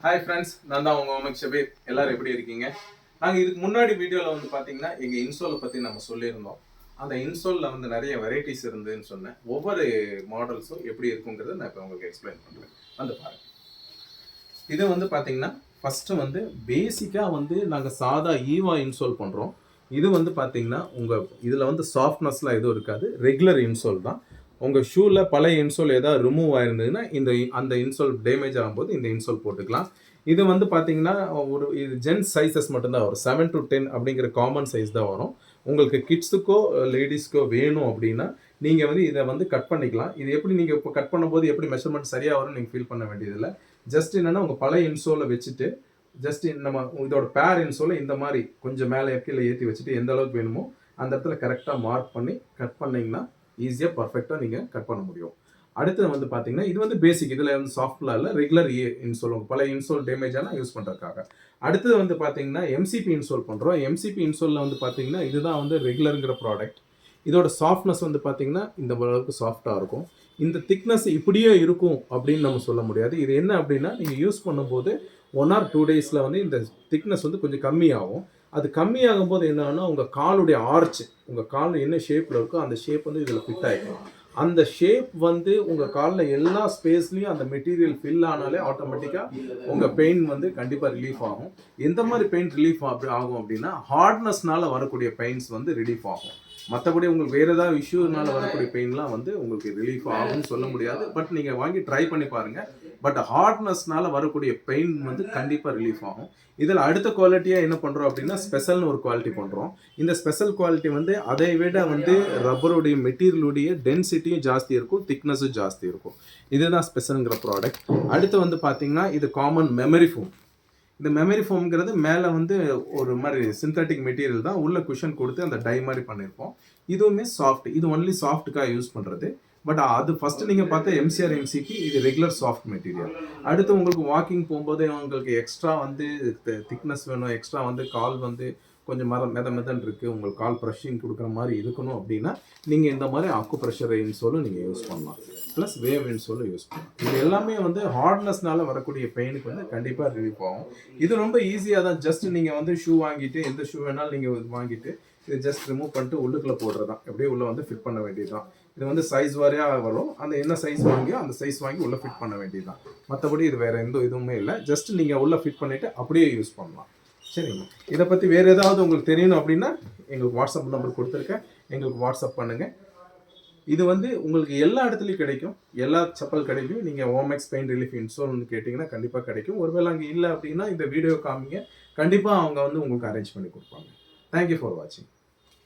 Hi friends, நான் தான் உங்கள் முகமது ஷபீர். எல்லாரும் எப்படி இருக்கீங்க? நாங்கள் இதுக்கு முன்னாடி வீடியோவில் வந்து பார்த்தீங்கன்னா எங்கள் இன்சோலை பற்றி நம்ம சொல்லியிருந்தோம். அந்த இன்சோலில் வந்து நிறைய வெரைட்டிஸ் இருந்துன்னு சொன்னேன். ஒவ்வொரு மாடல்ஸும் எப்படி இருக்குங்கிறத நான் இப்போ உங்களுக்கு எக்ஸ்பிளைன் பண்ணுறேன். வந்து பாருங்கள். இது வந்து பார்த்தீங்கன்னா ஃபஸ்ட்டு வந்து பேசிக்காக வந்து நாங்கள் சாதா ஈவா இன்சோல் பண்ணுறோம். இது வந்து பார்த்தீங்கன்னா உங்கள் இதில் வந்து சாஃப்ட்னஸ்லாம் எதுவும் இருக்காது. ரெகுலர் இன்சோல் தான். உங்கள் ஷூவில் பழைய இன்சோல் ஏதாவது ரிமூவ் ஆயிருந்ததுன்னா அந்த இன்சோல் டேமேஜ் ஆகும்போது இந்த இன்சோல் போட்டுக்கலாம். இது வந்து பார்த்தீங்கன்னா இது ஜென்ஸ் சைஸஸ் மட்டும்தான் வரும். 7 to 10 அப்படிங்கிற காமன் சைஸ் தான் வரும். உங்களுக்கு கிட்ஸுக்கோ லேடிஸ்க்கோ வேணும் அப்படின்னா நீங்கள் வந்து இதை வந்து கட் பண்ணிக்கலாம். இது எப்படி நீங்கள் இப்போ கட் பண்ணும்போது எப்படி மெஷர்மெண்ட் சரியாக வரும்னு நீங்கள் ஃபீல் பண்ண வேண்டியதில்லை. ஜஸ்ட் என்னென்னா உங்கள் பழைய இன்சோலை வச்சுட்டு ஜஸ்ட் நம்ம இதோட பேர் இன்சோலை இந்த மாதிரி கொஞ்சம் மேலே கீழே ஏற்றி வச்சுட்டு எந்த அளவுக்கு வேணுமோ அந்த இடத்துல கரெக்டாக மார்க் பண்ணி கட் பண்ணிங்கன்னா ஈஸியாக பர்ஃபெக்டாக நீங்கள் கட் பண்ண முடியும். அடுத்தது வந்து பார்த்தீங்கன்னா இது வந்து பேசிக், இதில் வந்து சாஃப்ட்லாம் இல்லை, ரெகுலர் இன்சோல் பழைய இன்சோல் டேமேஜ் ஆனால் யூஸ் பண்ணுறதுக்காக. அடுத்தது வந்து பார்த்தீங்கன்னா எம்சிபி இன்சோல் பண்ணுறோம். எம்சிபி இன்சோலில் வந்து பார்த்தீங்கன்னா இதுதான் வந்து ரெகுலருங்கிற ப்ராடக்ட். இதோட சாஃப்ட்னஸ் வந்து பார்த்தீங்கன்னா இந்த அளவுக்கு சாஃப்டாக இருக்கும். இந்த திக்னஸ் இப்படியே இருக்கும் அப்படின்னு நம்ம சொல்ல முடியாது. இது என்ன அப்படின்னா நீங்கள் யூஸ் பண்ணும்போது 1 or 2 டேஸில் வந்து இந்த திக்னஸ் வந்து கொஞ்சம் கம்மியாகும். அது கம்மியாகும் போது என்னன்னா உங்கள் காலுடைய ஆர்ச், உங்கள் கால் என்ன ஷேப்பில் இருக்கோ அந்த ஷேப் வந்து இதில் ஃபிட் ஆகிடும். அந்த ஷேப் வந்து உங்கள் காலில் எல்லா ஸ்பேஸ்லையும் அந்த மெட்டீரியல் ஃபில் ஆனாலே ஆட்டோமேட்டிக்காக உங்கள் பெயின் வந்து கண்டிப்பாக ரிலீஃப் ஆகும். எந்த மாதிரி பெயின் ரிலீஃப் ஆகும் அப்படின்னா ஹார்ட்னஸ்னால வரக்கூடிய பெயின்ஸ் வந்து ரிலீஃப் ஆகும். மற்றபடி உங்களுக்கு வேறு ஏதாவது இஷ்யூனால வரக்கூடிய பெயின்லாம் வந்து உங்களுக்கு ரிலீஃப் ஆகும்னு சொல்ல முடியாது. பட் நீங்கள் வாங்கி ட்ரை பண்ணி பாருங்கள். பட் ஹார்ட்னஸ்னால வரக்கூடிய பெயின் வந்து கண்டிப்பாக ரிலீஃப் ஆகும். இதில் அடுத்த குவாலிட்டியாக என்ன பண்ணுறோம் அப்படின்னா ஸ்பெஷல்னு ஒரு குவாலிட்டி பண்ணுறோம். இந்த ஸ்பெஷல் குவாலிட்டி வந்து அதை விட வந்து ரப்பருடைய மெட்டீரியலுடைய டென்சிட்டியும் ஜாஸ்தி இருக்கும், திக்னஸும் ஜாஸ்தி இருக்கும். இதுதான் ஸ்பெஷலுங்கிற ப்ராடக்ட். அடுத்து வந்து பார்த்தீங்கன்னா இது காமன் மெமரி ஃபோம். இந்த மெமரி ஃபோம்ங்கிறது மேலே வந்து ஒரு மாதிரி சிந்தட்டிக் மெட்டீரியல் தான், உள்ள குஷன் கொடுத்து அந்த டை மாதிரி பண்ணியிருப்போம். இதுவுமே சாஃப்ட். இது ஒன்லி சாஃப்ட்டுக்காக யூஸ் பண்ணுறது. பட் அது ஃபஸ்ட்டு நீங்கள் பார்த்தா எம்சிஆர் எம்சிக்கு இது ரெகுலர் சாஃப்ட் மெட்டீரியல். அடுத்து உங்களுக்கு வாக்கிங் போகும்போது உங்களுக்கு எக்ஸ்ட்ரா வந்து திக்னஸ் வேணும், எக்ஸ்ட்ரா வந்து கால் வந்து கொஞ்சம் மெதன்னு இருக்குது, உங்களுக்கு கால் ப்ரெஷிங் கொடுக்குற மாதிரி இருக்கணும் அப்படின்னா நீங்கள் இந்த மாதிரி அக்கு ப்ரெஷர் இன்சோலும் நீங்கள் யூஸ் பண்ணலாம். ப்ளஸ் வேவ் இன்சோலும் யூஸ் பண்ணலாம். இது எல்லாமே வந்து ஹார்ட்னஸ்னால வரக்கூடிய பெயினுக்கு வந்து கண்டிப்பாக ரிலீஃப் ஆகும். இது ரொம்ப ஈஸியாக தான். ஜஸ்ட் நீங்கள் வந்து ஷூ வாங்கிட்டு எந்த ஷூ வேணாலும் நீங்கள் வாங்கிட்டு இது ஜஸ்ட் ரிமூவ் பண்ணிட்டு உள்ளுக்குள்ளே போடுறது தான். எப்படியே உள்ளே வந்து ஃபிட் பண்ண வேண்டியது தான். இது வந்து சைஸ் வாரியாக வரும். அந்த என்ன சைஸ் வாங்கியோ அந்த சைஸ் வாங்கி உள்ளே ஃபிட் பண்ண வேண்டியது தான். மற்றபடி இது வேறு எந்த இதுவுமே இல்லை. ஜஸ்ட் நீங்கள் உள்ளே ஃபிட் பண்ணிவிட்டு அப்படியே யூஸ் பண்ணலாம். சரிங்க. இதை பற்றி வேறு ஏதாவது உங்களுக்கு தெரியணும் அப்படின்னா எங்களுக்கு வாட்ஸ்அப் நம்பர் கொடுத்துருக்கேன், எங்களுக்கு வாட்ஸ்அப் பண்ணுங்கள். இது வந்து உங்களுக்கு எல்லா இடத்துலையும் கிடைக்கும், எல்லா செப்பல் கடையிலையும். நீங்கள் ஓமெக்ஸ் பெயின் ரிலீஃப் இன்சோல்னு கேட்டிங்கன்னா கண்டிப்பாக கிடைக்கும். ஒருவேளை அங்கே இல்லை அப்படின்னா இந்த வீடியோ காமிங்க, கண்டிப்பாக அவங்க வந்து உங்களுக்கு அரேஞ்ச் பண்ணி கொடுப்பாங்க. தேங்க்யூ ஃபார் வாட்சிங்.